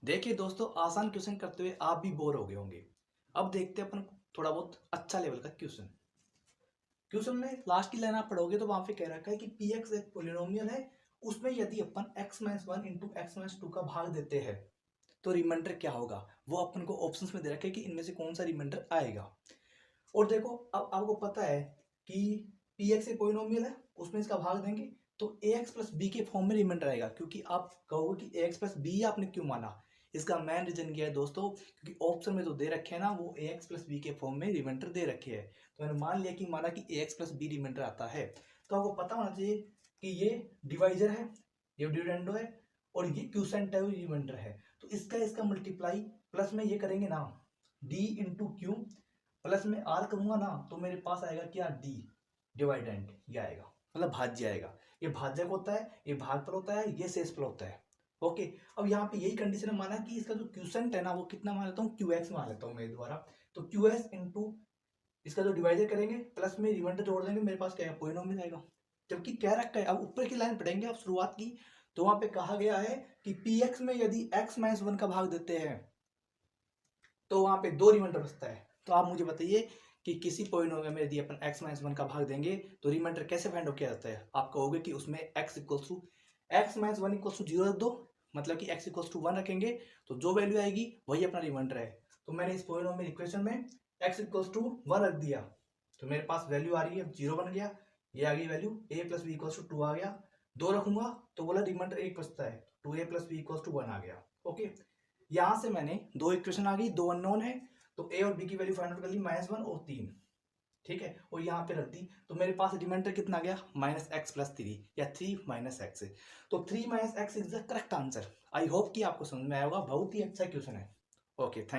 देखिए दोस्तों, आसान क्वेश्चन करते हुए आप भी बोर हो गए होंगे। अब देखते हैं अपन थोड़ा बहुत अच्छा लेवल का क्वेश्चन। क्वेश्चन में लास्ट की लाइन आप पढ़ोगे तो वहां पे कह रखा है कि पी एक्स एक पोलिनोमियल है, उसमें यदि अपन x minus one into x minus two का भाग देते हैं तो रिमाइंडर क्या होगा। वो अपन को ऑप्शंस में दे रखा है कि इनमें से कौन सा रिमाइंडर आएगा। और देखो, अब आपको पता है कि पी एक्स एक पोलिनोमियल है, उसमें इसका भाग देंगे तो ए एक्स प्लस बी के फॉर्म में रिमाइंडर आएगा। क्योंकि आप कहोगे कि ए एक्स प्लस बी आपने क्यों माना, इसका मेन रीजन क्या है दोस्तों, क्योंकि ऑप्शन में तो दे रखे हैं ना, वो ए एक्स प्लस बी के फॉर्म में रिमाइंडर दे रखे हैं। तो मैंने मान लिया कि माना कि ए एक्स प्लस बी रिमाइंडर आता है। तो आपको पता होना चाहिए कि ये डिवाइजर है, ये डिविडेंडो है, और ये क्यूसेंट है, वो रिमाइंडर है। तो इसका मल्टीप्लाई प्लस में ये करेंगे ना, डी इंटू क्यू, प्लस में आर करूंगा ना, तो मेरे पास आएगा क्या, डी डिवाइडेंड, ये आएगा, मतलब भाज्य आएगा। ये भाज्य होता है, ये भागफल होता है, ये शेषफल होता है। ओके। अब यहाँ पे यही कंडीशन माना कि इसका जो क्यूसेंट है ना, वो कितना मान लेता हूँ, क्यू एक्स मान लेता हूँ मेरे द्वारा। तो क्यू एस इंटू इसका जो डिवाइजर करेंगे प्लस में रिमाइंडर जोड़ देंगे, मेरे पास क्या है, पोलिनोमियल आएगा। जबकि क्या रखा है, अब ऊपर की लाइन पढ़ेंगे आप शुरुआत की, तो वहां पे कहा गया है कि पी एक्स में यदि एक्स माइनस वन का भाग देते हैं तो वहां पे दो रिमाइंडर बचता है। तो आप मुझे बताइए कि किसी पॉलिनोमियल में यदि अपन x माइनस वन का भाग देंगे तो रिमाइंडर कैसे फाइंड आउट किया जाता है। आप कहोगे कि उसमें x minus one equal to zero रख दो, मतलब कि x इक्वल टू वन रखेंगे तो जो वैल्यू आएगी वही अपना रिमाइंडर है। तो मैंने इस पॉलिनोमियल इक्वेशन में x इक्वल टू वन रख दिया, तो मेरे पास वैल्यू आ रही है, जीरो बन गया, ये आ गई value, a plus b equal to two आ गया। दो रखूंगा तो बोला रिमाइंडर एक बचता है, two a plus b equal to one आ गया। ओके। यहां से मैंने दो इक्वेशन आ गई, दो अननोन है, तो ए और बी की वैल्यू फाइंड आउट कर ली, माइनस वन और तीन। ठीक है, और यहाँ पे रख दी, तो मेरे पास रिमाइंडर कितना आ गया, माइनस एक्स प्लस थ्री, या थ्री माइनस एक्स। तो three minus x is the correct answer. I hope कि आपको समझ में आया होगा, बहुत ही अच्छा क्वेश्चन है। Okay, thank